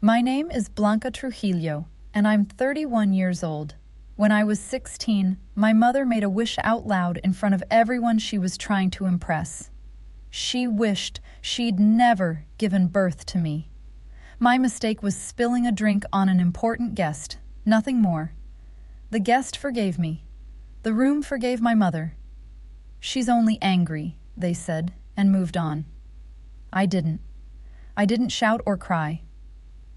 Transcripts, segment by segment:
My name is Blanca Trujillo, and I'm 31 years old. When I was 16, my mother made a wish out loud in front of everyone she was trying to impress. She wished she'd never given birth to me. My mistake was spilling a drink on an important guest, nothing more. The guest forgave me. The room forgave my mother. "She's only angry," they said, and moved on. I didn't. I didn't shout or cry.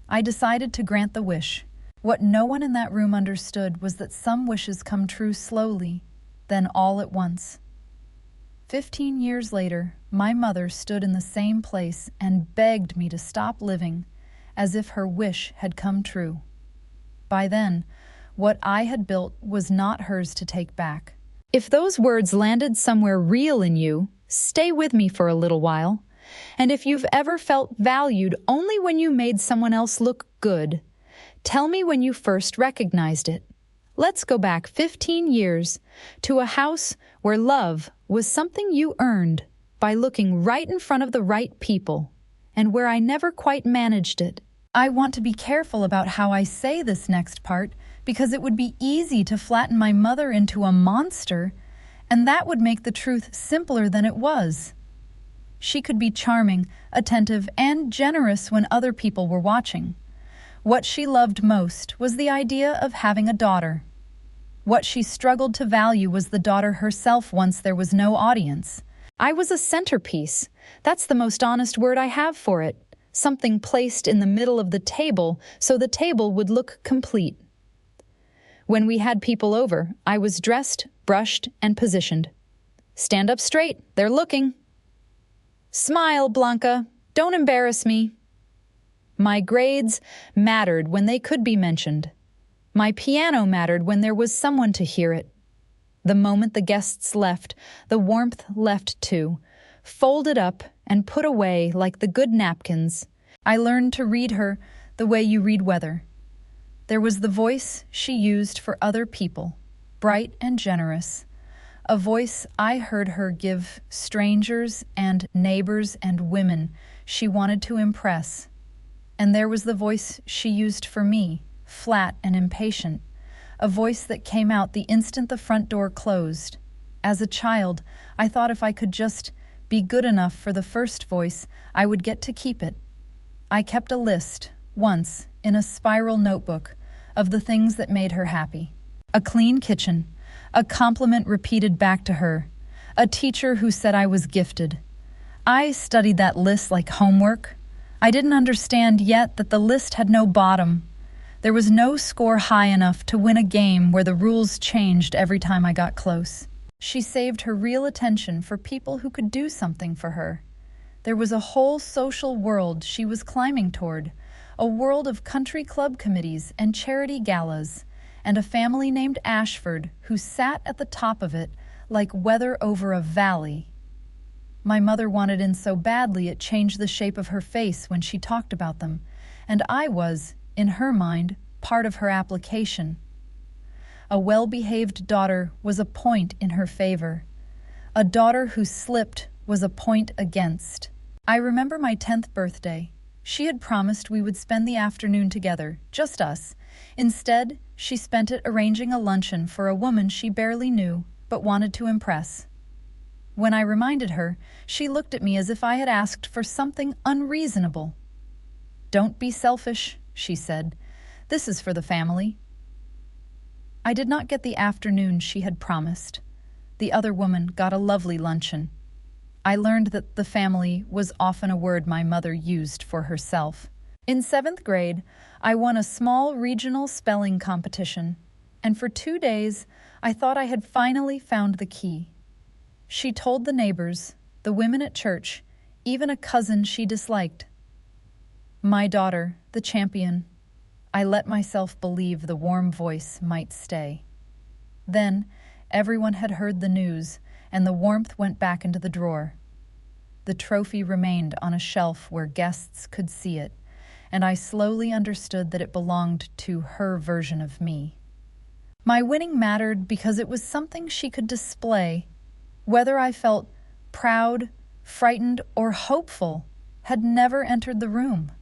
I decided to grant the wish. What no one in that room understood was that some wishes come true slowly, then all at once. 15 years later, my mother stood in the same place and begged me to stop living, as if her wish had come true. By then, what I had built was not hers to take back. If those words landed somewhere real in you, stay with me for a little while. And if you've ever felt valued only when you made someone else look good, tell me when you first recognized it. Let's go back 15 years to a house where love was something you earned by looking right in front of the right people, and where I never quite managed it. I want to be careful about how I say this next part, because it would be easy to flatten my mother into a monster, and that would make the truth simpler than it was. She could be charming, attentive, and generous when other people were watching. What she loved most was the idea of having a daughter. What she struggled to value was the daughter herself once there was no audience. I was a centerpiece. That's the most honest word I have for it. Something placed in the middle of the table so the table would look complete. When we had people over, I was dressed, brushed, and positioned. Stand up straight, they're looking. Smile, Blanca, don't embarrass me. My grades mattered when they could be mentioned. My piano mattered when there was someone to hear it. The moment the guests left, the warmth left too, folded up and put away like the good napkins. I learned to read her the way you read weather. There was the voice she used for other people, bright and generous. A voice I heard her give strangers and neighbors and women she wanted to impress. And there was the voice she used for me, flat and impatient, a voice that came out the instant the front door closed. As a child, I thought if I could just be good enough for the first voice, I would get to keep it. I kept a list, once, in a spiral notebook, of the things that made her happy. A clean kitchen, a compliment repeated back to her, a teacher who said I was gifted. I studied that list like homework. I didn't understand yet that the list had no bottom. There was no score high enough to win a game where the rules changed every time I got close. She saved her real attention for people who could do something for her. There was a whole social world she was climbing toward, a world of country club committees and charity galas, and a family named Ashford who sat at the top of it like weather over a valley. My mother wanted in so badly it changed the shape of her face when she talked about them, and I was, in her mind, part of her application. A well-behaved daughter was a point in her favor. A daughter who slipped was a point against. I remember my 10th birthday. She had promised we would spend the afternoon together, just us. Instead, she spent it arranging a luncheon for a woman she barely knew, but wanted to impress. When I reminded her, she looked at me as if I had asked for something unreasonable. "Don't be selfish," she said. "This is for the family." I did not get the afternoon she had promised. The other woman got a lovely luncheon. I learned that the family was often a word my mother used for herself. In 7th grade, I won a small regional spelling competition, and for 2 days, I thought I had finally found the key. She told the neighbors, the women at church, even a cousin she disliked. My daughter, the champion. I let myself believe the warm voice might stay. Then, everyone had heard the news, and the warmth went back into the drawer. The trophy remained on a shelf where guests could see it, and I slowly understood that it belonged to her version of me. My winning mattered because it was something she could display. Whether I felt proud, frightened, or hopeful had never entered the room.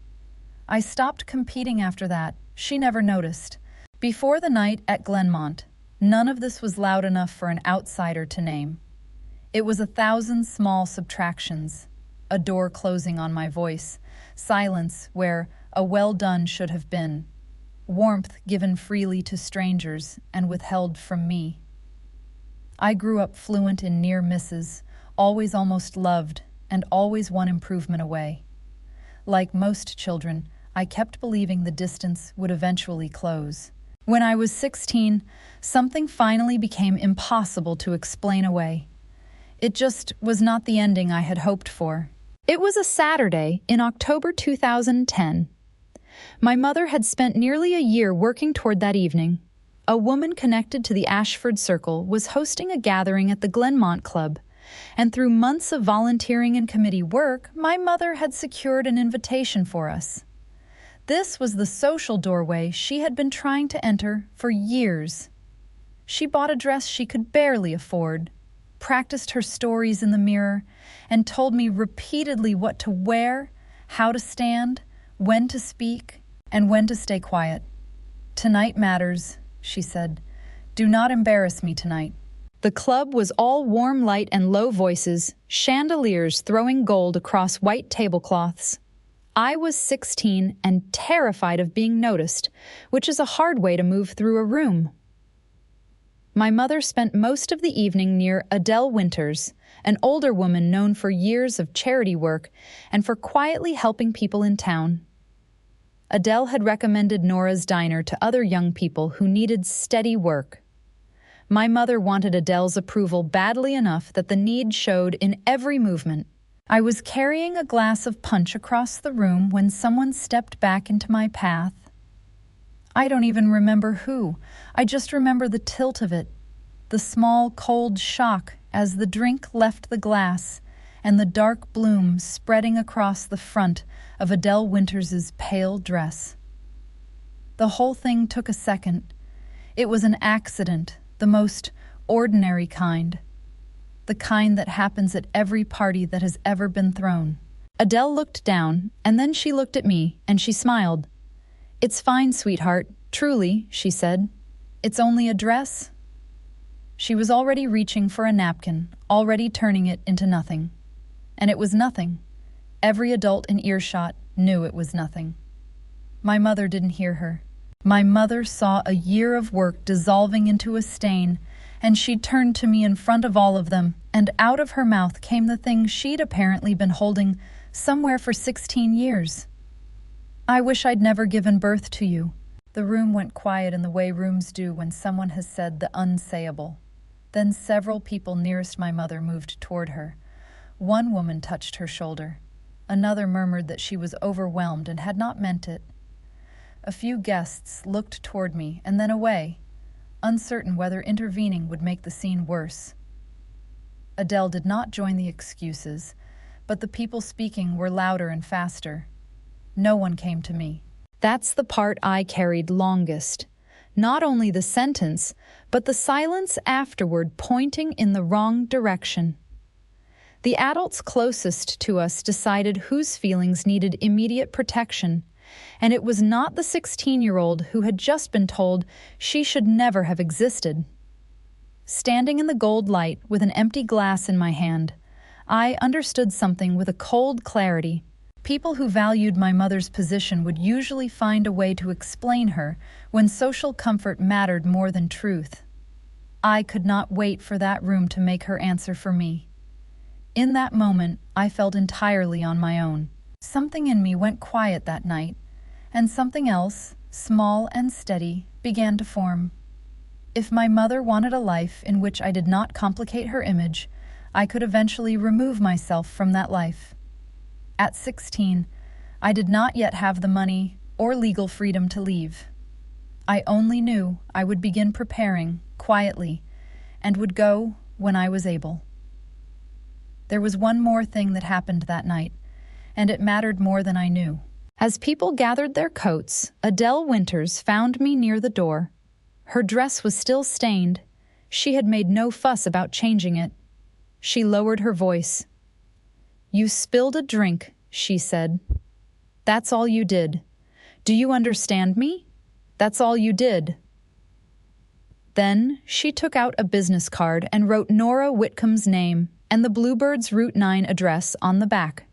I stopped competing after that. She never noticed. Before the night at Glenmont, none of this was loud enough for an outsider to name. It was 1,000 small subtractions, a door closing on my voice, silence where a well done should have been, warmth given freely to strangers and withheld from me. I grew up fluent in near misses, always almost loved, and always one improvement away. Like most children, I kept believing the distance would eventually close. When I was 16, something finally became impossible to explain away. It just was not the ending I had hoped for. It was a Saturday in October 2010. My mother had spent nearly a year working toward that evening. A woman connected to the Ashford Circle was hosting a gathering at the Glenmont Club, and through months of volunteering and committee work, my mother had secured an invitation for us. This was the social doorway she had been trying to enter for years. She bought a dress she could barely afford, practiced her stories in the mirror, and told me repeatedly what to wear, how to stand, when to speak, and when to stay quiet. "Tonight matters," she said. "Do not embarrass me tonight." The club was all warm light and low voices, chandeliers throwing gold across white tablecloths. I was 16 and terrified of being noticed, which is a hard way to move through a room. My mother spent most of the evening near Adele Winters, an older woman known for years of charity work and for quietly helping people in town. Adele had recommended Nora's Diner to other young people who needed steady work. My mother wanted Adele's approval badly enough that the need showed in every movement. I was carrying a glass of punch across the room when someone stepped back into my path. I don't even remember who. I just remember the tilt of it, the small, cold shock as the drink left the glass, and the dark bloom spreading across the front of Adele Winters's pale dress. The whole thing took a second. It was an accident, the most ordinary kind. The kind that happens at every party that has ever been thrown. Adele looked down, and then she looked at me, and she smiled. "It's fine, sweetheart, truly," she said. "It's only a dress." She was already reaching for a napkin, already turning it into nothing. And it was nothing. Every adult in earshot knew it was nothing. My mother didn't hear her. My mother saw a year of work dissolving into a stain, and she turned to me in front of all of them, and out of her mouth came the thing she'd apparently been holding somewhere for 16 years. "I wish I'd never given birth to you." The room went quiet in the way rooms do when someone has said the unsayable. Then several people nearest my mother moved toward her. One woman touched her shoulder. Another murmured that she was overwhelmed and had not meant it. A few guests looked toward me and then away, uncertain whether intervening would make the scene worse. Adele did not join the excuses, but the people speaking were louder and faster. No one came to me. That's the part I carried longest. Not only the sentence, but the silence afterward pointing in the wrong direction. The adults closest to us decided whose feelings needed immediate protection, and it was not the 16-year-old who had just been told she should never have existed. Standing in the gold light with an empty glass in my hand, I understood something with a cold clarity. People who valued my mother's position would usually find a way to explain her when social comfort mattered more than truth. I could not wait for that room to make her answer for me. In that moment, I felt entirely on my own. Something in me went quiet that night, and something else, small and steady, began to form. If my mother wanted a life in which I did not complicate her image, I could eventually remove myself from that life. At 16, I did not yet have the money or legal freedom to leave. I only knew I would begin preparing, quietly, and would go when I was able. There was one more thing that happened that night, and it mattered more than I knew. As people gathered their coats, Adele Winters found me near the door. Her dress was still stained. She had made no fuss about changing it. She lowered her voice. "You spilled a drink," she said. "That's all you did. Do you understand me? That's all you did." Then she took out a business card and wrote Nora Whitcomb's name and the Bluebird's Route 9 address on the back.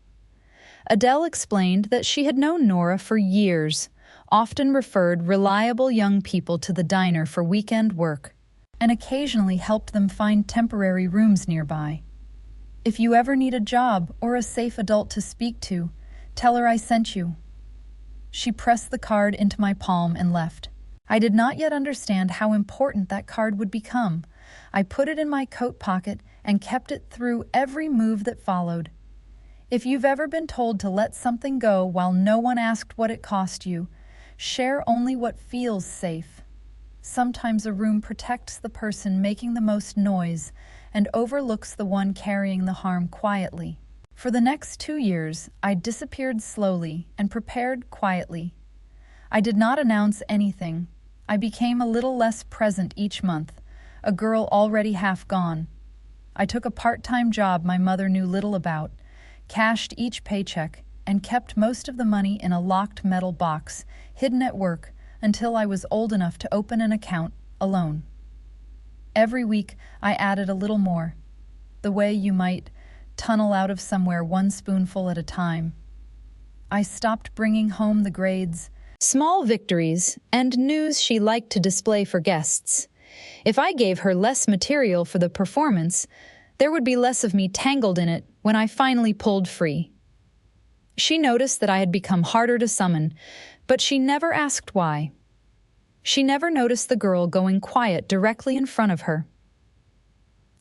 Adele explained that she had known Nora for years, often referred reliable young people to the diner for weekend work, and occasionally helped them find temporary rooms nearby. "If you ever need a job or a safe adult to speak to, tell her I sent you." She pressed the card into my palm and left. I did not yet understand how important that card would become. I put it in my coat pocket and kept it through every move that followed. If you've ever been told to let something go while no one asked what it cost you, share only what feels safe. Sometimes a room protects the person making the most noise and overlooks the one carrying the harm quietly. For the next 2 years, I disappeared slowly and prepared quietly. I did not announce anything. I became a little less present each month, a girl already half gone. I took a part-time job my mother knew little about, cashed each paycheck, and kept most of the money in a locked metal box, hidden at work, until I was old enough to open an account alone. Every week, I added a little more, the way you might tunnel out of somewhere one spoonful at a time. I stopped bringing home the grades, small victories, and news she liked to display for guests. If I gave her less material for the performance, there would be less of me tangled in it when I finally pulled free. She noticed that I had become harder to summon, but she never asked why. She never noticed the girl going quiet directly in front of her.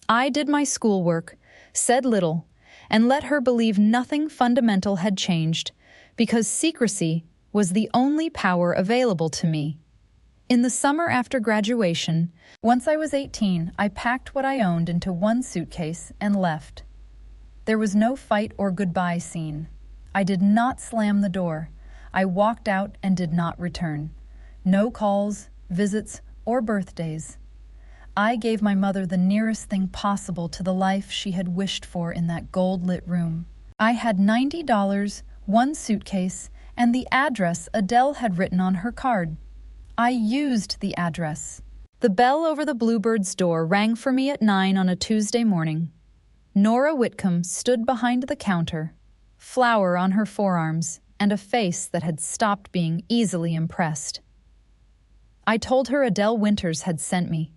I did my schoolwork, said little, and let her believe nothing fundamental had changed, because secrecy was the only power available to me. In the summer after graduation, once I was 18, I packed what I owned into one suitcase and left. There was no fight or goodbye scene. I did not slam the door. I walked out and did not return. No calls, visits, or birthdays. I gave my mother the nearest thing possible to the life she had wished for in that gold-lit room. I had $90, one suitcase, and the address Adele had written on her card. I used the address. The bell over the Bluebird's door rang for me at 9 on a Tuesday morning. Nora Whitcomb stood behind the counter, flour on her forearms, and a face that had stopped being easily impressed. I told her Adele Winters had sent me.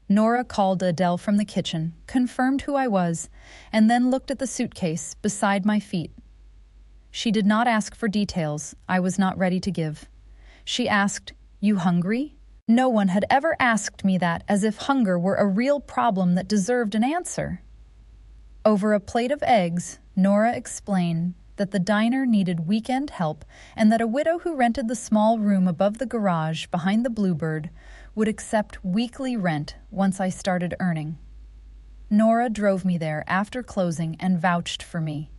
Nora called Adele from the kitchen, confirmed who I was, and then looked at the suitcase beside my feet. She did not ask for details I was not ready to give. She asked, "You hungry?" No one had ever asked me that, as if hunger were a real problem that deserved an answer. Over a plate of eggs, Nora explained that the diner needed weekend help and that a widow who rented the small room above the garage behind the Bluebird would accept weekly rent once I started earning. Nora drove me there after closing and vouched for me.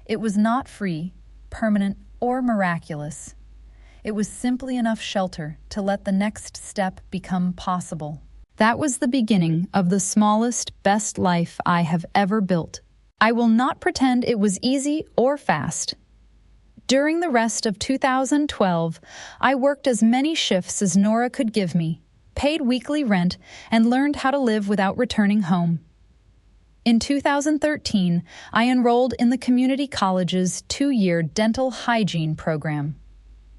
It was not free, permanent, or miraculous. It was simply enough shelter to let the next step become possible. That was the beginning of the smallest, best life I have ever built. I will not pretend it was easy or fast. During the rest of 2012, I worked as many shifts as Nora could give me, paid weekly rent, and learned how to live without returning home. In 2013, I enrolled in the community college's 2-year dental hygiene program.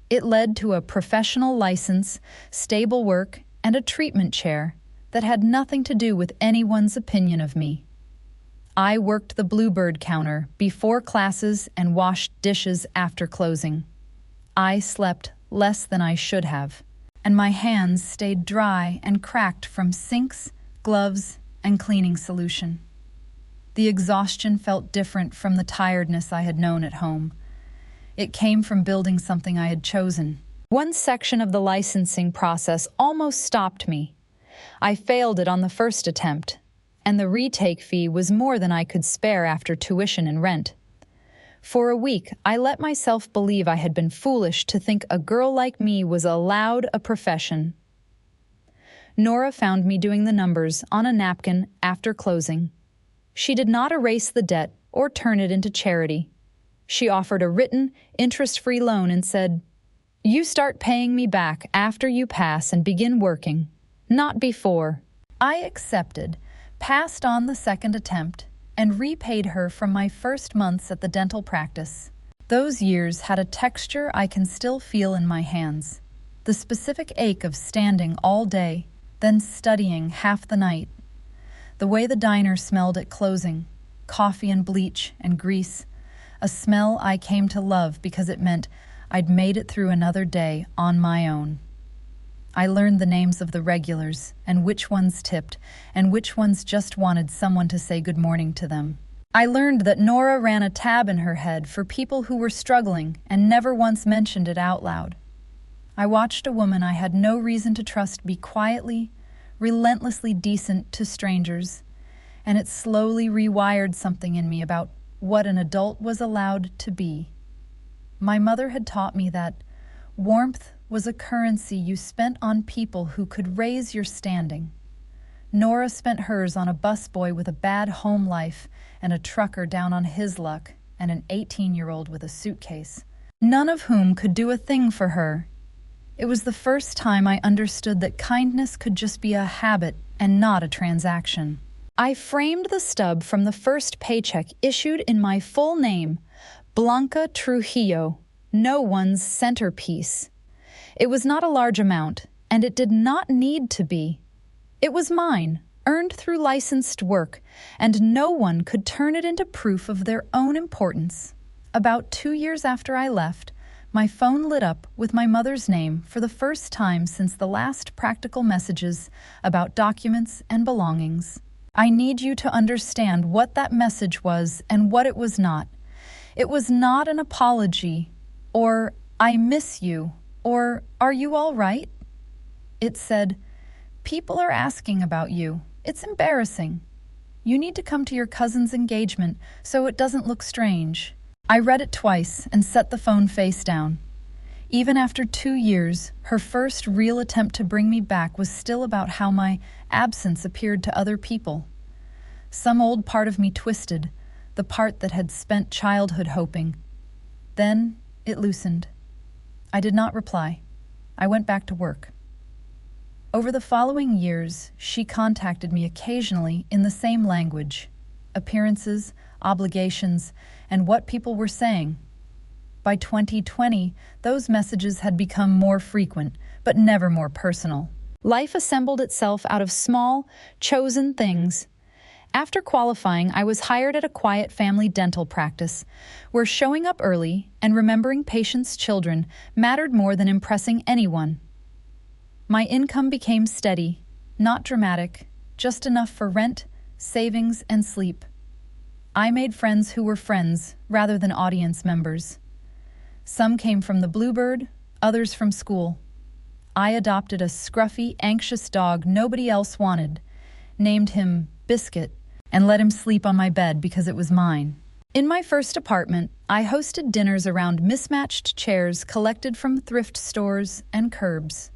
It led to a professional license, stable work, and a treatment chair that had nothing to do with anyone's opinion of me. I worked the Bluebird counter before classes and washed dishes after closing. I slept less than I should have, and my hands stayed dry and cracked from sinks, gloves, and cleaning solution. The exhaustion felt different from the tiredness I had known at home. It came from building something I had chosen. One section of the licensing process almost stopped me. I failed it on the first attempt, and the retake fee was more than I could spare after tuition and rent. For a week, I let myself believe I had been foolish to think a girl like me was allowed a profession. Nora found me doing the numbers on a napkin after closing. She did not erase the debt or turn it into charity. She offered a written, interest-free loan and said, You start paying me back after you pass and begin working, not before." I accepted, passed on the second attempt, and repaid her from my first months at the dental practice. Those years had a texture I can still feel in my hands. The specific ache of standing all day, then studying half the night. The way the diner smelled at closing, coffee and bleach and grease, a smell I came to love because it meant I'd made it through another day on my own. I learned the names of the regulars and which ones tipped and which ones just wanted someone to say good morning to them. I learned that Nora ran a tab in her head for people who were struggling and never once mentioned it out loud. I watched a woman I had no reason to trust be quietly, relentlessly decent to strangers, and it slowly rewired something in me about what an adult was allowed to be. My mother had taught me that warmth was a currency you spent on people who could raise your standing. Nora spent hers on a busboy with a bad home life and a trucker down on his luck and an 18-year-old with a suitcase, none of whom could do a thing for her. It was the first time I understood that kindness could just be a habit and not a transaction. I framed the stub from the first paycheck issued in my full name, Blanca Trujillo, no one's centerpiece. It was not a large amount, and it did not need to be. It was mine, earned through licensed work, and no one could turn it into proof of their own importance. About 2 years after I left, my phone lit up with my mother's name for the first time since the last practical messages about documents and belongings. I need you to understand what that message was and what it was not. It was not an apology, or "I miss you," or "Are you all right?" It said, "People are asking about you. It's embarrassing. You need to come to your cousin's engagement so it doesn't look strange." I read it twice and set the phone face down. Even after 2 years, her first real attempt to bring me back was still about how my absence appeared to other people. Some old part of me twisted, the part that had spent childhood hoping. Then it loosened. I did not reply. I went back to work. Over the following years, she contacted me occasionally in the same language: appearances, obligations, and what people were saying. By 2020, those messages had become more frequent, but never more personal. Life assembled itself out of small, chosen things. After qualifying, I was hired at a quiet family dental practice, where showing up early and remembering patients' children mattered more than impressing anyone. My income became steady, not dramatic, just enough for rent, savings, and sleep. I made friends who were friends rather than audience members. Some came from the Bluebird, others from school. I adopted a scruffy, anxious dog nobody else wanted, named him Biscuit, and let him sleep on my bed because it was mine. In my first apartment, I hosted dinners around mismatched chairs collected from thrift stores and curbs.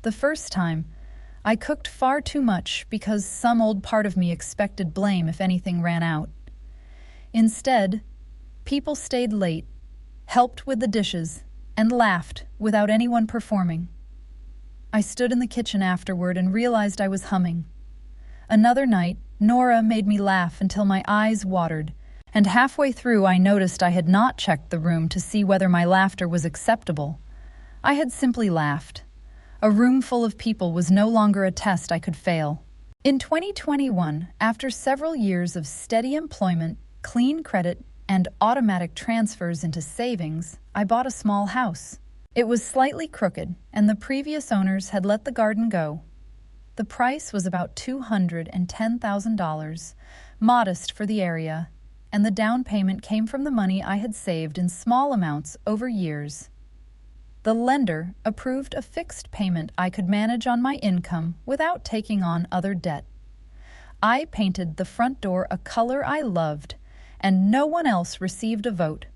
The first time, I cooked far too much because some old part of me expected blame if anything ran out. Instead, people stayed late, helped with the dishes, and laughed without anyone performing. I stood in the kitchen afterward and realized I was humming. Another night, Nora made me laugh until my eyes watered, and halfway through I noticed I had not checked the room to see whether my laughter was acceptable. I had simply laughed. A room full of people was no longer a test I could fail. In 2021, after several years of steady employment, clean credit, and automatic transfers into savings, I bought a small house. It was slightly crooked, and the previous owners had let the garden go. The price was about $210,000, modest for the area, and the down payment came from the money I had saved in small amounts over years. The lender approved a fixed payment I could manage on my income without taking on other debt. I painted the front door a color I loved, and no one else received a vote.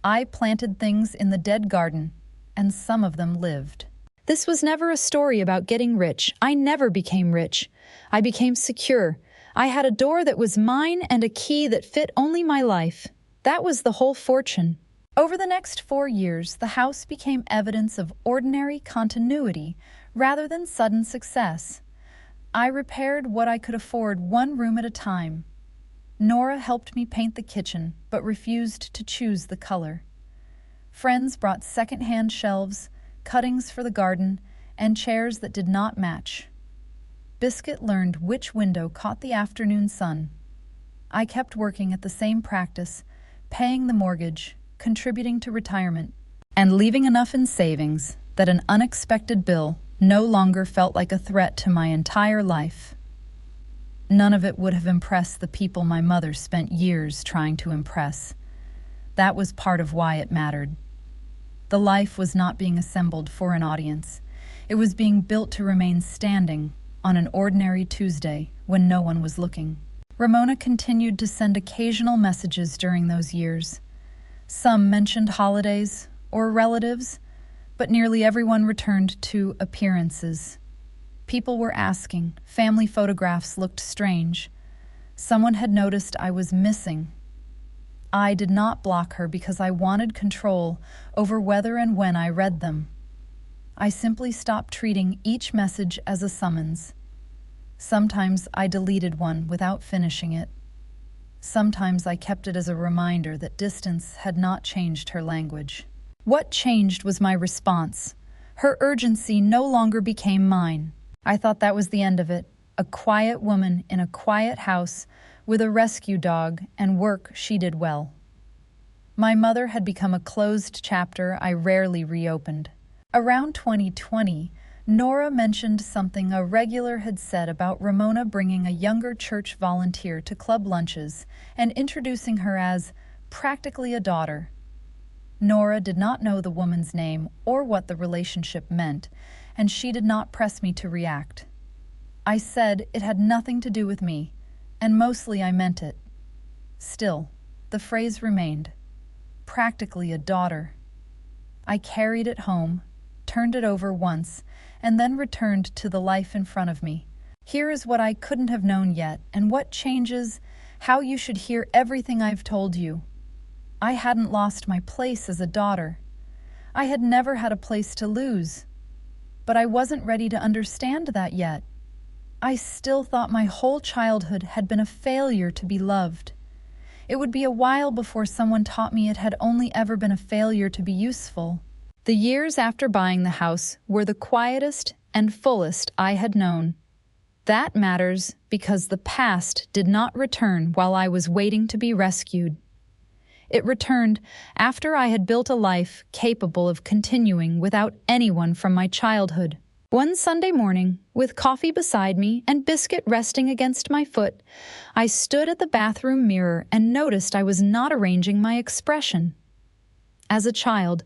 I planted things in the dead garden, and some of them lived. This was never a story about getting rich. I never became rich. I became secure. I had a door that was mine and a key that fit only my life. That was the whole fortune. Over the next 4 years, the house became evidence of ordinary continuity rather than sudden success. I repaired what I could afford, one room at a time. Nora helped me paint the kitchen, but refused to choose the color. Friends brought second-hand shelves, cuttings for the garden, and chairs that did not match. Biscuit learned which window caught the afternoon sun. I kept working at the same practice, paying the mortgage, contributing to retirement, and leaving enough in savings that an unexpected bill no longer felt like a threat to my entire life. None of it would have impressed the people my mother spent years trying to impress. That was part of why it mattered. The life was not being assembled for an audience. It was being built to remain standing on an ordinary Tuesday when no one was looking. Ramona continued to send occasional messages during those years. Some mentioned holidays or relatives, but nearly everyone returned to appearances. People were asking. Family photographs looked strange. Someone had noticed I was missing. I did not block her because I wanted control over whether and when I read them. I simply stopped treating each message as a summons. Sometimes I deleted one without finishing it. Sometimes I kept it as a reminder that distance had not changed her language. What changed was my response. Her urgency no longer became mine. I thought that was the end of it. A quiet woman in a quiet house with a rescue dog and work she did well. My mother had become a closed chapter I rarely reopened. Around 2020, Nora mentioned something a regular had said about Ramona bringing a younger church volunteer to club lunches and introducing her as practically a daughter. Nora did not know the woman's name or what the relationship meant, and she did not press me to react. I said it had nothing to do with me, and mostly I meant it. Still, the phrase remained. Practically a daughter. I carried it home, turned it over once, and then returned to the life in front of me. Here is what I couldn't have known yet, and what changes how you should hear everything I've told you. I hadn't lost my place as a daughter. I had never had a place to lose. But I wasn't ready to understand that yet. I still thought my whole childhood had been a failure to be loved. It would be a while before someone taught me it had only ever been a failure to be useful. The years after buying the house were the quietest and fullest I had known. That matters because the past did not return while I was waiting to be rescued. It returned after I had built a life capable of continuing without anyone from my childhood. One Sunday morning, with coffee beside me and biscuit resting against my foot, I stood at the bathroom mirror and noticed I was not arranging my expression. As a child,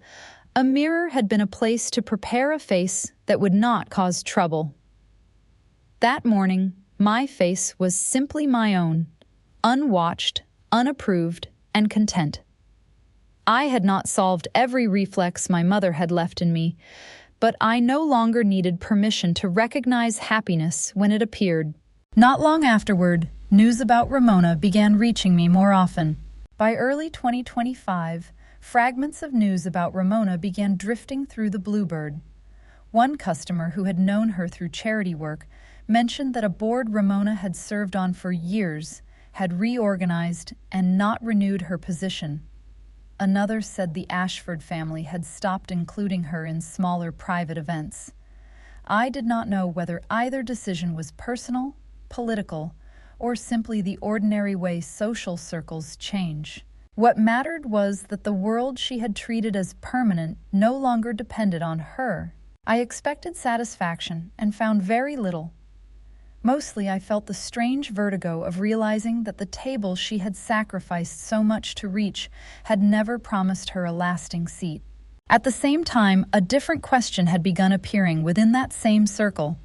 a mirror had been a place to prepare a face that would not cause trouble. That morning, my face was simply my own, unwatched, unapproved, and content. I had not solved every reflex my mother had left in me, but I no longer needed permission to recognize happiness when it appeared. Not long afterward, news about Ramona began reaching me more often. By early 2025, fragments of news about Ramona began drifting through the Bluebird. One customer who had known her through charity work mentioned that a board Ramona had served on for years had reorganized and not renewed her position. Another said the Ashford family had stopped including her in smaller private events. I did not know whether either decision was personal, political, or simply the ordinary way social circles change. What mattered was that the world she had treated as permanent no longer depended on her. I expected satisfaction and found very little. Mostly I felt the strange vertigo of realizing that the table she had sacrificed so much to reach had never promised her a lasting seat. At the same time, a different question had begun appearing within that same circle.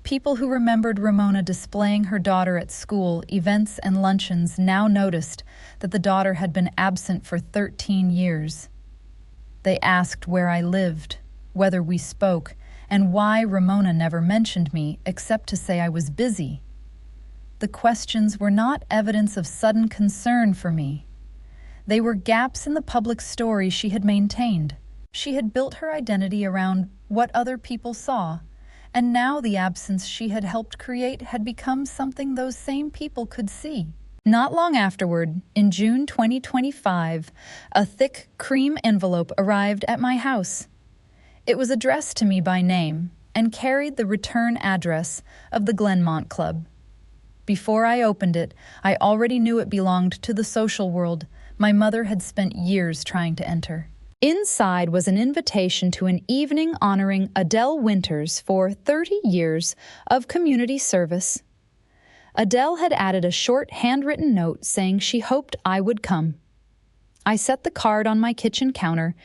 People who remembered Ramona displaying her daughter at school, events, and luncheons now noticed that the daughter had been absent for 13 years. They asked where I lived, whether we spoke, and why Ramona never mentioned me except to say I was busy. The questions were not evidence of sudden concern for me. They were gaps in the public story she had maintained. She had built her identity around what other people saw, and now the absence she had helped create had become something those same people could see. Not long afterward, in June 2025, a thick cream envelope arrived at my house. It was addressed to me by name and carried the return address of the Glenmont Club. Before I opened it, I already knew it belonged to the social world my mother had spent years trying to enter. Inside was an invitation to an evening honoring Adele Winters for 30 years of community service. Adele had added a short handwritten note saying she hoped I would come. I set the card on my kitchen counter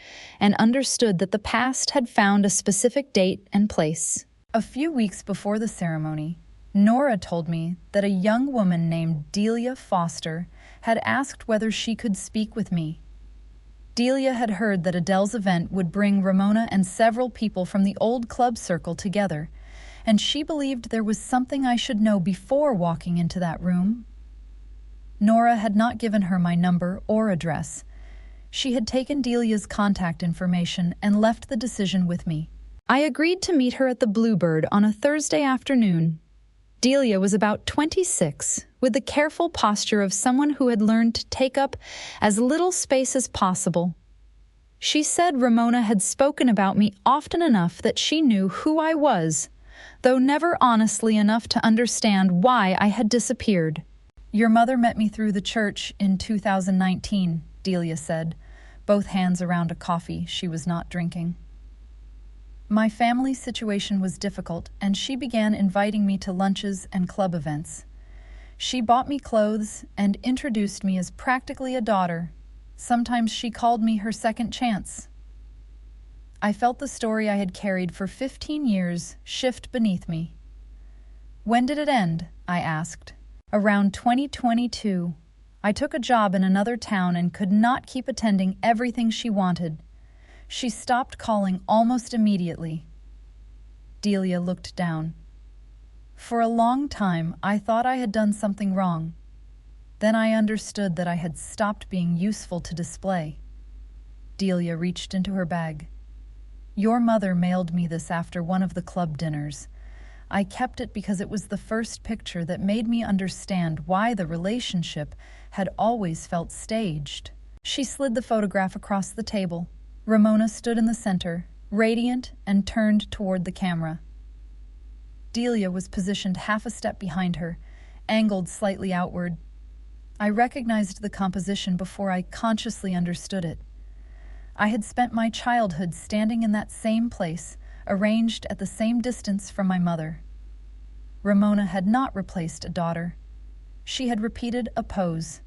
and understood that the past had found a specific date and place. A few weeks before the ceremony, Nora told me that a young woman named Delia Foster had asked whether she could speak with me. Delia had heard that Adele's event would bring Ramona and several people from the old club circle together, and she believed there was something I should know before walking into that room. Nora had not given her my number or address. She had taken Delia's contact information and left the decision with me. I agreed to meet her at the Bluebird on a Thursday afternoon. Delia was about 26, with the careful posture of someone who had learned to take up as little space as possible. She said Ramona had spoken about me often enough that she knew who I was, though never honestly enough to understand why I had disappeared. "Your mother met me through the church in 2019, Delia said, both hands around a coffee she was not drinking. My family situation was difficult, and she began inviting me to lunches and club events. She bought me clothes and introduced me as practically a daughter. Sometimes she called me her second chance. I felt the story I had carried for 15 years shift beneath me. When did it end? I asked. Around 2022. I took a job in another town and could not keep attending everything she wanted. She stopped calling almost immediately." Delia looked down. "For a long time, I thought I had done something wrong. Then I understood that I had stopped being useful to display." Delia reached into her bag. "Your mother mailed me this after one of the club dinners. I kept it because it was the first picture that made me understand why the relationship had always felt staged." She slid the photograph across the table. Ramona stood in the center, radiant and turned toward the camera. Delia was positioned half a step behind her, angled slightly outward. I recognized the composition before I consciously understood it. I had spent my childhood standing in that same place, arranged at the same distance from my mother. Ramona had not replaced a daughter. She had repeated a pose.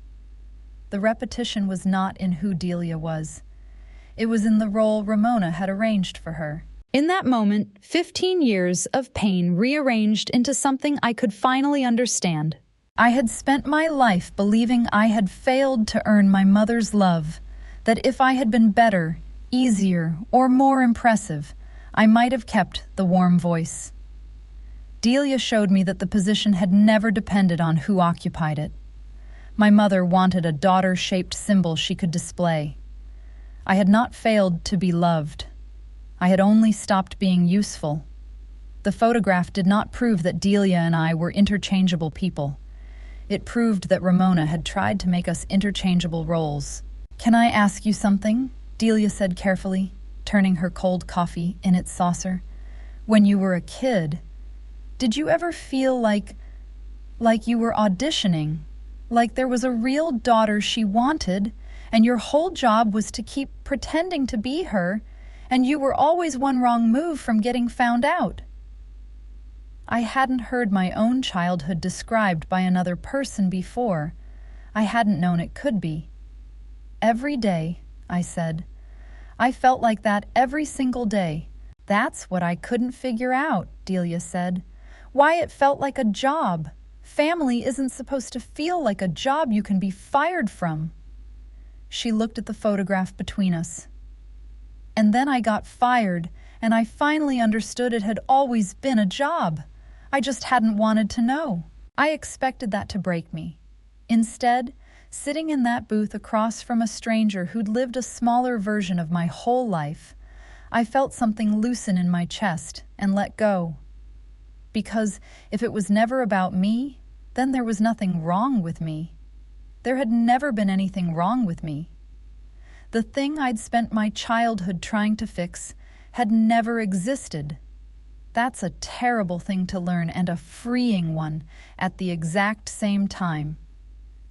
The repetition was not in who Delia was. It was in the role Ramona had arranged for her. In that moment, 15 years of pain rearranged into something I could finally understand. I had spent my life believing I had failed to earn my mother's love, that if I had been better, easier, or more impressive, I might have kept the warm voice. Delia showed me that the position had never depended on who occupied it. My mother wanted a daughter-shaped symbol she could display. I had not failed to be loved. I had only stopped being useful. The photograph did not prove that Delia and I were interchangeable people. It proved that Ramona had tried to make us interchangeable roles. "Can I ask you something?" Delia said carefully, turning her cold coffee in its saucer. "When you were a kid, did you ever feel like you were auditioning? Like there was a real daughter she wanted, and your whole job was to keep pretending to be her, and you were always one wrong move from getting found out?" I hadn't heard my own childhood described by another person before. I hadn't known it could be. "Every day," I said. "I felt like that every single day." "That's what I couldn't figure out," Delia said. "Why it felt like a job. Family isn't supposed to feel like a job you can be fired from." She looked at the photograph between us. "And then I got fired, and I finally understood it had always been a job. I just hadn't wanted to know. I expected that to break me. Instead, sitting in that booth across from a stranger who'd lived a smaller version of my whole life. I felt something loosen in my chest and let go. Because if it was never about me, then there was nothing wrong with me. There had never been anything wrong with me. The thing I'd spent my childhood trying to fix had never existed. That's a terrible thing to learn, and a freeing one at the exact same time.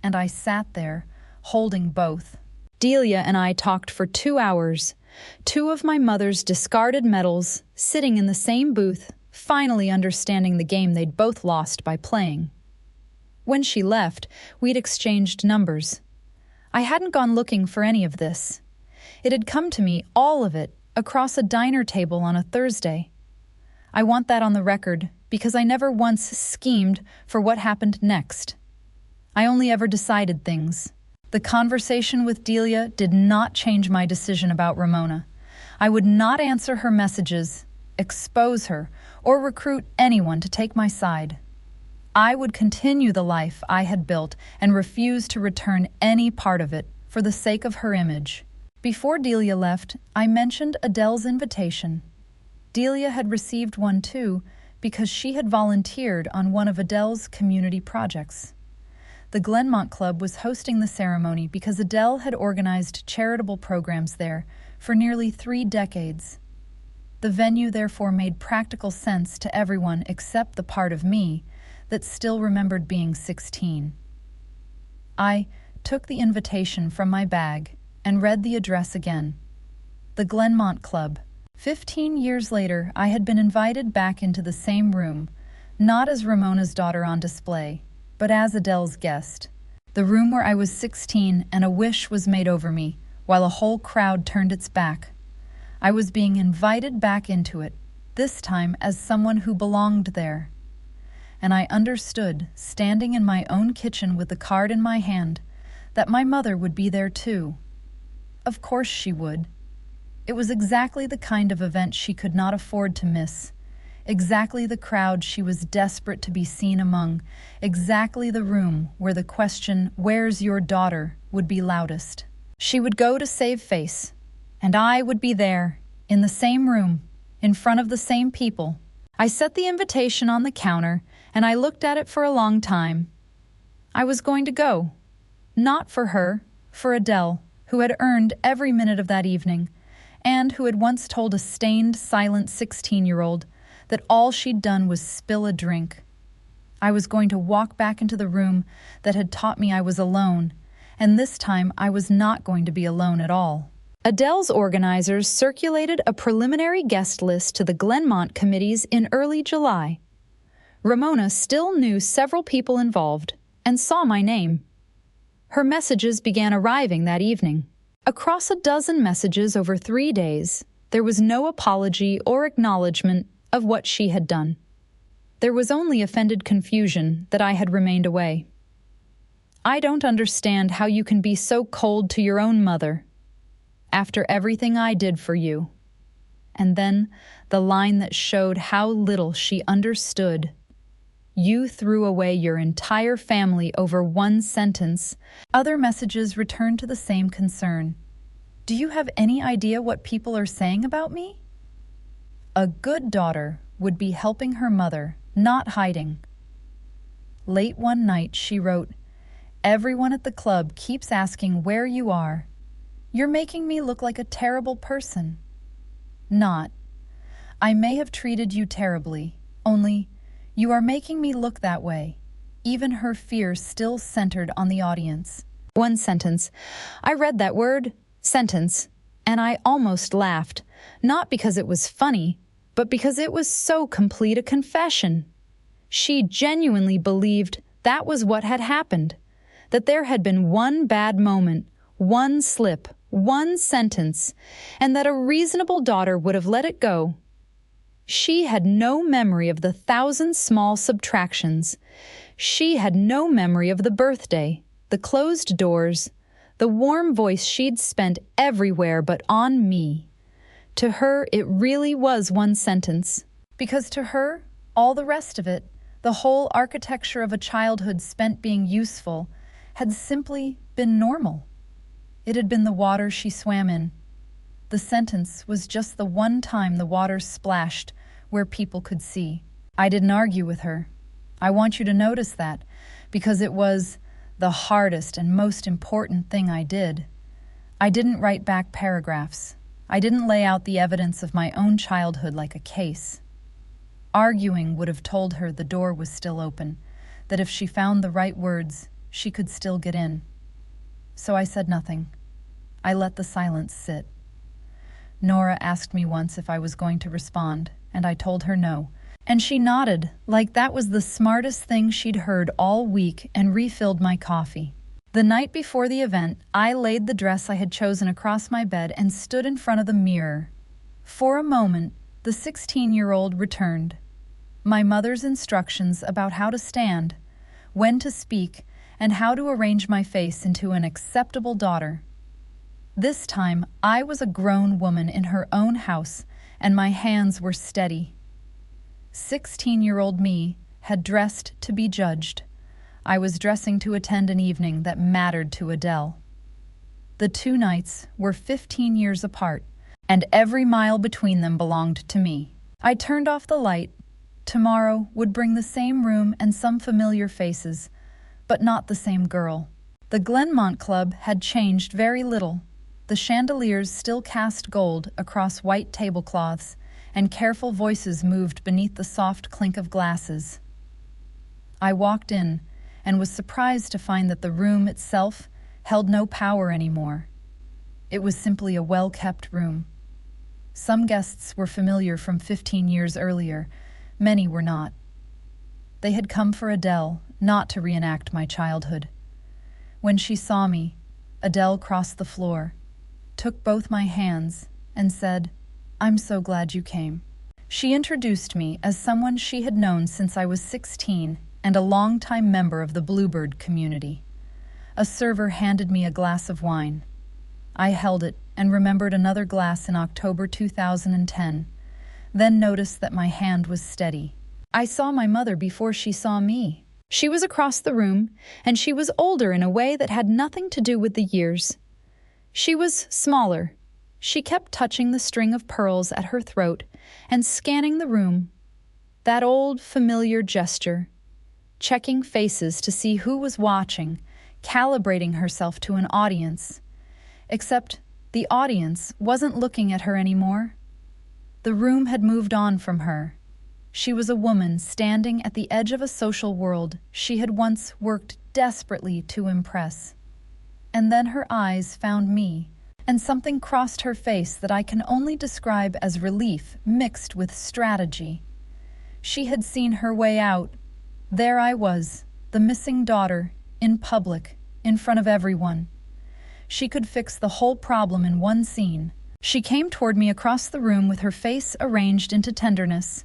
And I sat there, holding both. Delia and I talked for 2 hours. 2 of my mother's discarded medals, sitting in the same booth, finally understanding the game they'd both lost by playing. When she left, we'd exchanged numbers. I hadn't gone looking for any of this. It had come to me, all of it, across a diner table on a Thursday. I want that on the record because I never once schemed for what happened next. I only ever decided things. The conversation with Delia did not change my decision about Ramona. I would not answer her messages, expose her, or recruit anyone to take my side. I would continue the life I had built and refuse to return any part of it for the sake of her image. Before Delia left, I mentioned Adele's invitation. Delia had received one too because she had volunteered on one of Adele's community projects. The Glenmont Club was hosting the ceremony because Adele had organized charitable programs there for nearly 3 decades. The venue therefore made practical sense to everyone except the part of me that still remembered being 16. I took the invitation from my bag and read the address again. The Glenmont Club. 15 years later, I had been invited back into the same room, not as Ramona's daughter on display, but as Adele's guest. The room where I was 16 and a wish was made over me, while a whole crowd turned its back. I was being invited back into it, this time as someone who belonged there. And I understood, standing in my own kitchen with the card in my hand, that my mother would be there too. Of course she would. It was exactly the kind of event she could not afford to miss, exactly the crowd she was desperate to be seen among, exactly the room where the question, "Where's your daughter?" would be loudest. She would go to save face, and I would be there, in the same room, in front of the same people. I set the invitation on the counter, and I looked at it for a long time. I was going to go. Not for her, for Adele, who had earned every minute of that evening, and who had once told a stained, silent 16-year-old that all she'd done was spill a drink. I was going to walk back into the room that had taught me I was alone, and this time I was not going to be alone at all. Adele's organizers circulated a preliminary guest list to the Glenmont committees in early July. Ramona still knew several people involved and saw my name. Her messages began arriving that evening. Across a dozen messages over 3 days, there was no apology or acknowledgement of what she had done. There was only offended confusion that I had remained away. "I don't understand how you can be so cold to your own mother, after everything I did for you." And then the line that showed how little she understood. "You threw away your entire family over one sentence." Other messages returned to the same concern. "Do you have any idea what people are saying about me?" A good daughter would be helping her mother, not hiding. Late one night, she wrote, "Everyone at the club keeps asking where you are. You're making me look like a terrible person." Not, "I may have treated you terribly, only, you are making me look that way." Even her fear still centered on the audience. One sentence. I read that word, sentence, and I almost laughed, not because it was funny, but because it was so complete a confession. She genuinely believed that was what had happened, that there had been one bad moment, one slip, one sentence, and that a reasonable daughter would have let it go. She had no memory of the 1,000 small subtractions. She had no memory of the birthday, the closed doors, the warm voice she'd spent everywhere but on me. To her, it really was one sentence. Because to her, all the rest of it, the whole architecture of a childhood spent being useful, had simply been normal. It had been the water she swam in. The sentence was just the one time the water splashed where people could see. I didn't argue with her. I want you to notice that, because it was the hardest and most important thing I did. I didn't write back paragraphs. I didn't lay out the evidence of my own childhood like a case. Arguing would have told her the door was still open, that if she found the right words, she could still get in. So I said nothing. I let the silence sit. Nora asked me once if I was going to respond, and I told her no. And she nodded, like that was the smartest thing she'd heard all week, and refilled my coffee. The night before the event, I laid the dress I had chosen across my bed and stood in front of the mirror. For a moment, the 16-year-old returned. My mother's instructions about how to stand, when to speak, and how to arrange my face into an acceptable daughter. This time, I was a grown woman in her own house, and my hands were steady. 16-year-old me had dressed to be judged. I was dressing to attend an evening that mattered to Adele. The two nights were 15 years apart, and every mile between them belonged to me. I turned off the light. Tomorrow would bring the same room and some familiar faces, but not the same girl. The Glenmont Club had changed very little. The chandeliers still cast gold across white tablecloths, and careful voices moved beneath the soft clink of glasses. I walked in and was surprised to find that the room itself held no power anymore. It was simply a well-kept room. Some guests were familiar from 15 years earlier. Many were not. They had come for Adele, not to reenact my childhood. When she saw me, Adele crossed the floor, took both my hands, and said, "I'm so glad you came." She introduced me as someone she had known since I was 16 and a longtime member of the Bluebird community. A server handed me a glass of wine. I held it and remembered another glass in October 2010, then noticed that my hand was steady. I saw my mother before she saw me. She was across the room, and she was older in a way that had nothing to do with the years. She was smaller. She kept touching the string of pearls at her throat and scanning the room. That old, familiar gesture, checking faces to see who was watching, calibrating herself to an audience. Except the audience wasn't looking at her anymore. The room had moved on from her. She was a woman standing at the edge of a social world she had once worked desperately to impress. And then her eyes found me, and something crossed her face that I can only describe as relief mixed with strategy. She had seen her way out. There I was, the missing daughter, in public, in front of everyone. She could fix the whole problem in one scene. She came toward me across the room with her face arranged into tenderness.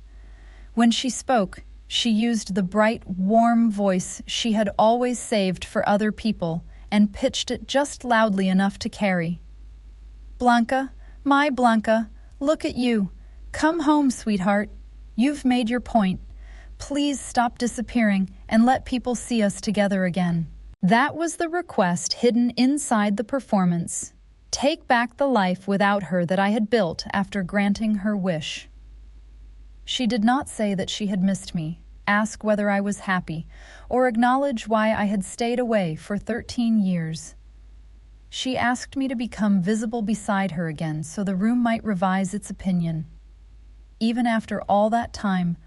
When she spoke, she used the bright, warm voice she had always saved for other people and pitched it just loudly enough to carry. "Blanca, my Blanca, look at you. Come home, sweetheart. You've made your point. Please stop disappearing and let people see us together again." That was the request hidden inside the performance. Take back the life without her that I had built after granting her wish. She did not say that she had missed me, ask whether I was happy, or acknowledge why I had stayed away for 13 years. She asked me to become visible beside her again so the room might revise its opinion. Even after all that time,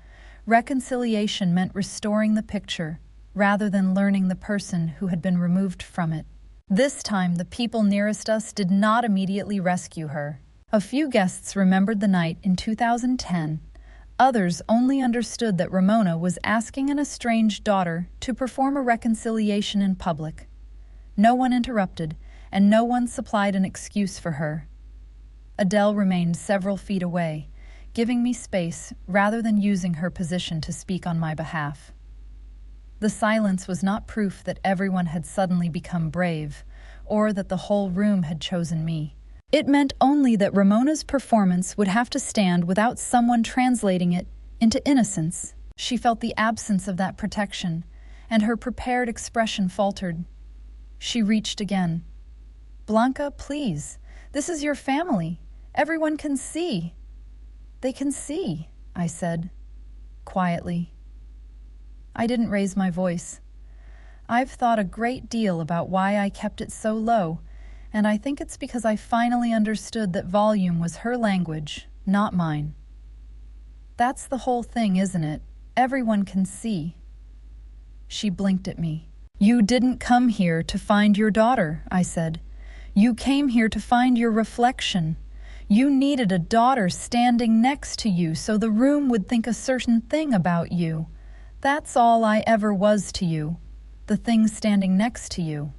reconciliation meant restoring the picture rather than learning the person who had been removed from it. This time, the people nearest us did not immediately rescue her. A few guests remembered the night in 2010. Others only understood that Ramona was asking an estranged daughter to perform a reconciliation in public. No one interrupted, and no one supplied an excuse for her. Adele remained several feet away, giving me space rather than using her position to speak on my behalf. The silence was not proof that everyone had suddenly become brave, or that the whole room had chosen me. It meant only that Ramona's performance would have to stand without someone translating it into innocence. She felt the absence of that protection, and her prepared expression faltered. She reached again. "Blanca, please. This is your family. Everyone can see." "They can see," I said, quietly. I didn't raise my voice. I've thought a great deal about why I kept it so low, and I think it's because I finally understood that volume was her language, not mine. That's the whole thing, isn't it? Everyone can see. She blinked at me. "You didn't come here to find your daughter," I said. "You came here to find your reflection. You needed a daughter standing next to you so the room would think a certain thing about you. That's all I ever was to you, the thing standing next to you."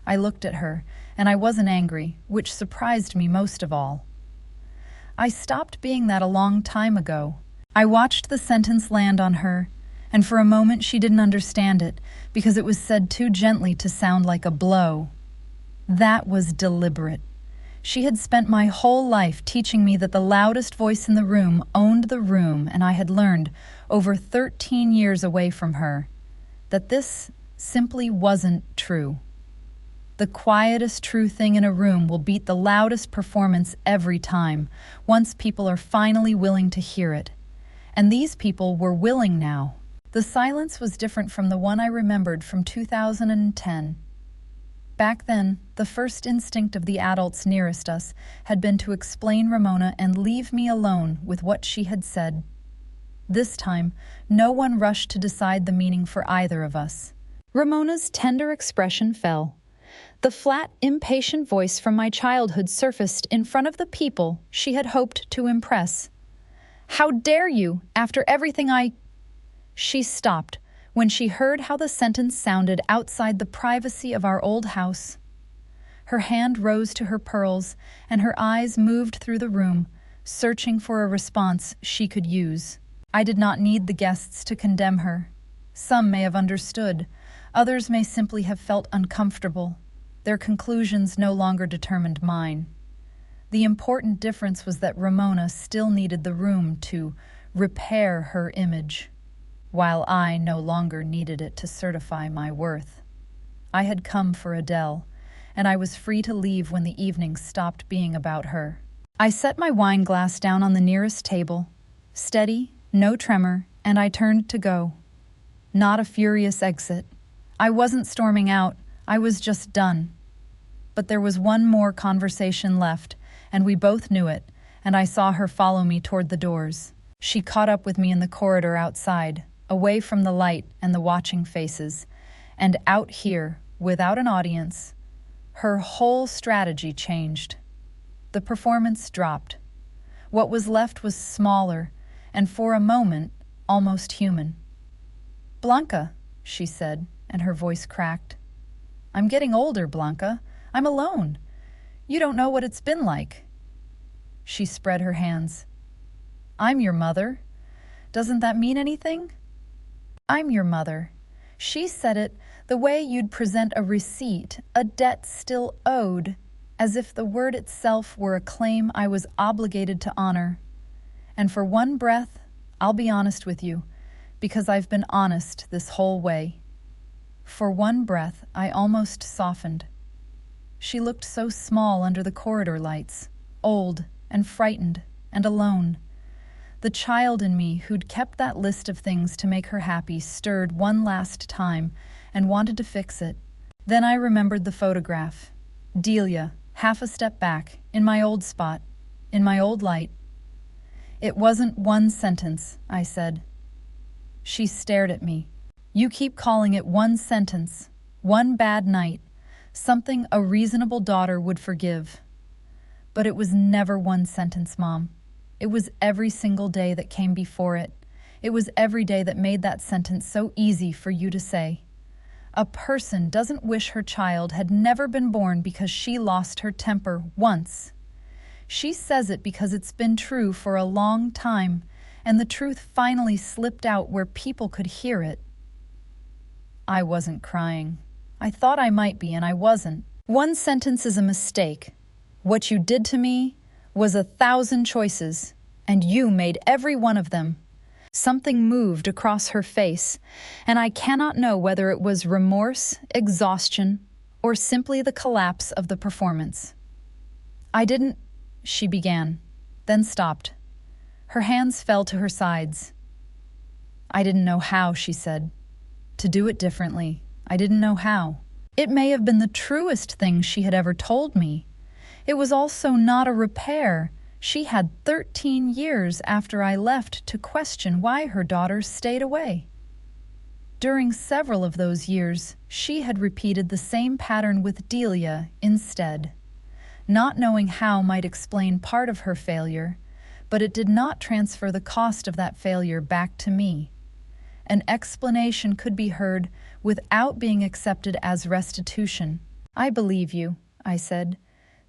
I looked at her, and I wasn't angry, which surprised me most of all. I stopped being that a long time ago. I watched the sentence land on her, and for a moment she didn't understand it because it was said too gently to sound like a blow. That was deliberate. She had spent my whole life teaching me that the loudest voice in the room owned the room, and I had learned, over 13 years away from her, that this simply wasn't true. The quietest true thing in a room will beat the loudest performance every time, once people are finally willing to hear it. And these people were willing now. The silence was different from the one I remembered from 2010. Back then, the first instinct of the adults nearest us had been to explain Ramona and leave me alone with what she had said. This time, no one rushed to decide the meaning for either of us. Ramona's tender expression fell. The flat, impatient voice from my childhood surfaced in front of the people she had hoped to impress. "How dare you, after everything I—" She stopped when she heard how the sentence sounded outside the privacy of our old house. Her hand rose to her pearls, and her eyes moved through the room, searching for a response she could use. I did not need the guests to condemn her. Some may have understood, others may simply have felt uncomfortable. Their conclusions no longer determined mine. The important difference was that Ramona still needed the room to repair her image, while I no longer needed it to certify my worth. I had come for Adele, and I was free to leave when the evening stopped being about her. I set my wine glass down on the nearest table, steady, no tremor, and I turned to go. Not a furious exit. I wasn't storming out, I was just done. But there was one more conversation left, and we both knew it, and I saw her follow me toward the doors. She caught up with me in the corridor outside, away from the light and the watching faces, and out here, without an audience, her whole strategy changed. The performance dropped. What was left was smaller, and for a moment, almost human. "Blanca," she said, and her voice cracked. "I'm getting older, Blanca. I'm alone. You don't know what it's been like." She spread her hands. "I'm your mother. Doesn't that mean anything? I'm your mother." She said it the way you'd present a receipt, a debt still owed, as if the word itself were a claim I was obligated to honor. And for one breath, I'll be honest with you, because I've been honest this whole way. For one breath, I almost softened. She looked so small under the corridor lights, old and frightened and alone. The child in me who'd kept that list of things to make her happy stirred one last time and wanted to fix it. Then I remembered the photograph. Delia, half a step back, in my old spot, in my old light. "It wasn't one sentence," I said. She stared at me. "You keep calling it one sentence, one bad night, something a reasonable daughter would forgive. But it was never one sentence, Mom. It was every single day that came before it. It was every day that made that sentence so easy for you to say. A person doesn't wish her child had never been born because she lost her temper once. She says it because it's been true for a long time, and the truth finally slipped out where people could hear it." I wasn't crying. I thought I might be, and I wasn't. One sentence is a mistake. What you did to me was 1,000 choices, and you made every one of them. Something moved across her face, and I cannot know whether it was remorse, exhaustion, or simply the collapse of the performance. "I didn't," she began, then stopped. Her hands fell to her sides. "I didn't know how," she said. "To do it differently. I didn't know how." It may have been the truest thing she had ever told me. It was also not a repair. She had 13 years after I left to question why her daughters stayed away. During several of those years, she had repeated the same pattern with Delia instead. Not knowing how might explain part of her failure, but it did not transfer the cost of that failure back to me. An explanation could be heard without being accepted as restitution. "I believe you," I said,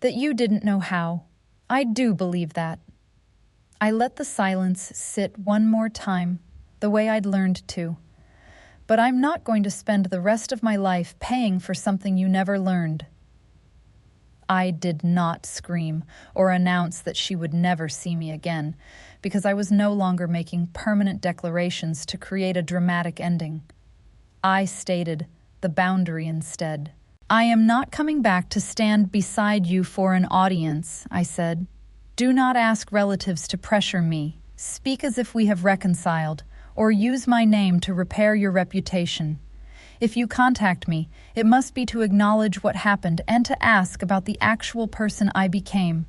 "that you didn't know how. I do believe that." I let the silence sit one more time, the way I'd learned to. "But I'm not going to spend the rest of my life paying for something you never learned." I did not scream or announce that she would never see me again, because I was no longer making permanent declarations to create a dramatic ending. I stated the boundary instead. "I am not coming back to stand beside you for an audience," I said. "Do not ask relatives to pressure me. Speak as if we have reconciled, or use my name to repair your reputation. If you contact me, it must be to acknowledge what happened and to ask about the actual person I became.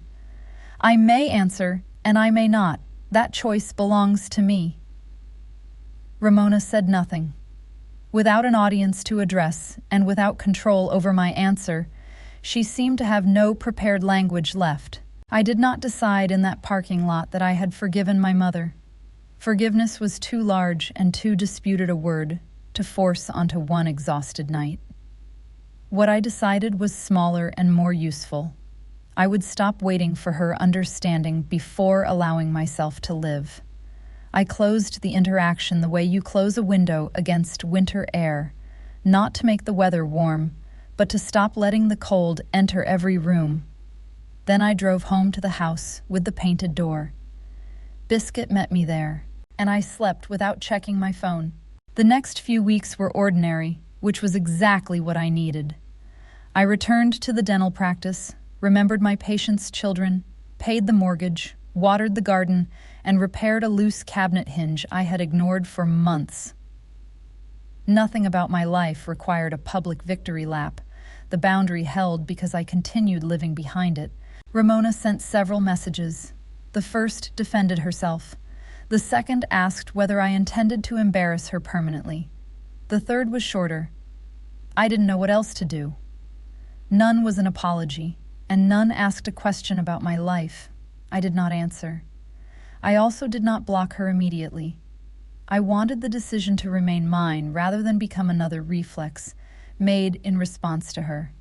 I may answer, and I may not. That choice belongs to me." Ramona said nothing. Without an audience to address, and without control over my answer, she seemed to have no prepared language left. I did not decide in that parking lot that I had forgiven my mother. Forgiveness was too large and too disputed a word to force onto one exhausted night. What I decided was smaller and more useful. I would stop waiting for her understanding before allowing myself to live. I closed the interaction the way you close a window against winter air, not to make the weather warm, but to stop letting the cold enter every room. Then I drove home to the house with the painted door. Biscuit met me there, and I slept without checking my phone. The next few weeks were ordinary, which was exactly what I needed. I returned to the dental practice, remembered my patients' children, paid the mortgage, watered the garden, and repaired a loose cabinet hinge I had ignored for months. Nothing about my life required a public victory lap. The boundary held because I continued living behind it. Ramona sent several messages. The first defended herself. The second asked whether I intended to embarrass her permanently. The third was shorter. I didn't know what else to do. None was an apology, and none asked a question about my life. I did not answer. I also did not block her immediately. I wanted the decision to remain mine rather than become another reflex, made in response to her.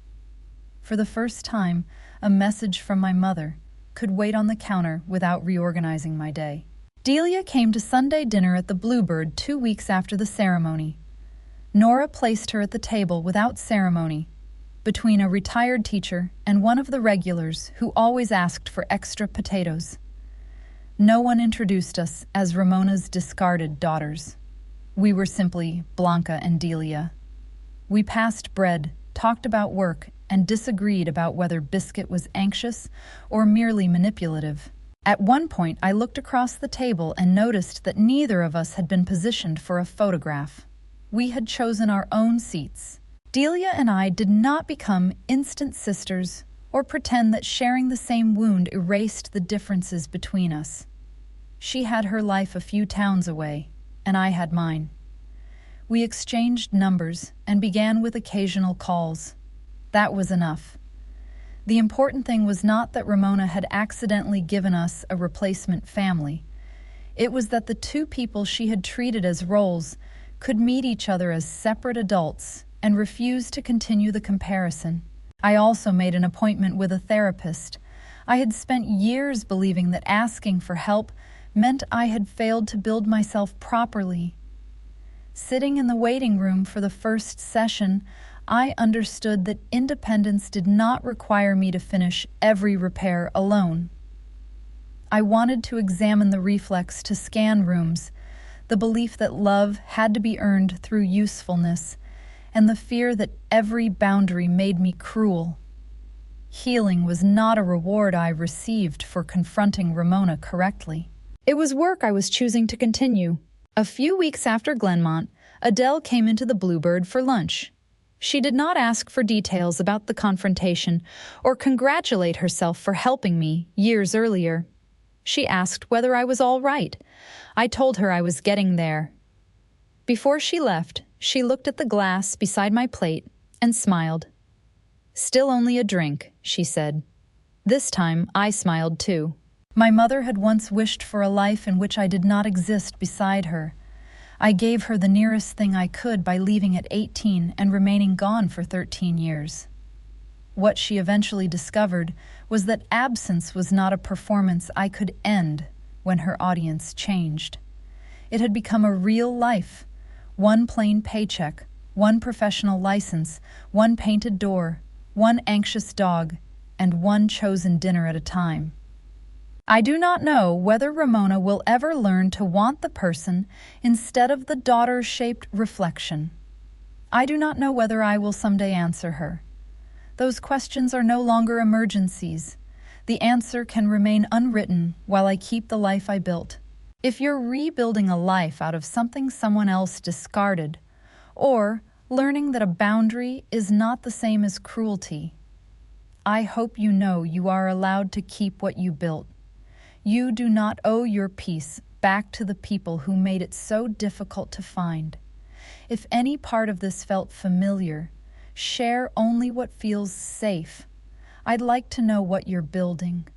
For the first time, a message from my mother could wait on the counter without reorganizing my day. Delia came to Sunday dinner at the Bluebird 2 weeks after the ceremony. Nora placed her at the table without ceremony, between a retired teacher and one of the regulars who always asked for extra potatoes. No one introduced us as Ramona's discarded daughters. We were simply Blanca and Delia. We passed bread, talked about work, and disagreed about whether Biscuit was anxious or merely manipulative. At one point, I looked across the table and noticed that neither of us had been positioned for a photograph. We had chosen our own seats. Delia and I did not become instant sisters or pretend that sharing the same wound erased the differences between us. She had her life a few towns away, and I had mine. We exchanged numbers and began with occasional calls. That was enough. The important thing was not that Ramona had accidentally given us a replacement family. It was that the two people she had treated as roles could meet each other as separate adults and refuse to continue the comparison. I also made an appointment with a therapist. I had spent years believing that asking for help meant I had failed to build myself properly. Sitting in the waiting room for the first session, I understood that independence did not require me to finish every repair alone. I wanted to examine the reflex to scan rooms, the belief that love had to be earned through usefulness, and the fear that every boundary made me cruel. Healing was not a reward I received for confronting Ramona correctly. It was work I was choosing to continue. A few weeks after Glenmont, Adele came into the Bluebird for lunch. She did not ask for details about the confrontation or congratulate herself for helping me years earlier. She asked whether I was all right. I told her I was getting there. Before she left, she looked at the glass beside my plate and smiled. "Still only a drink," she said. This time, I smiled too. My mother had once wished for a life in which I did not exist beside her. I gave her the nearest thing I could by leaving at 18 and remaining gone for 13 years. What she eventually discovered was that absence was not a performance I could end when her audience changed. It had become a real life, one plain paycheck, one professional license, one painted door, one anxious dog, and one chosen dinner at a time. I do not know whether Ramona will ever learn to want the person instead of the daughter-shaped reflection. I do not know whether I will someday answer her. Those questions are no longer emergencies. The answer can remain unwritten while I keep the life I built. If you're rebuilding a life out of something someone else discarded, or learning that a boundary is not the same as cruelty, I hope you know you are allowed to keep what you built. You do not owe your peace back to the people who made it so difficult to find. If any part of this felt familiar, share only what feels safe. I'd like to know what you're building.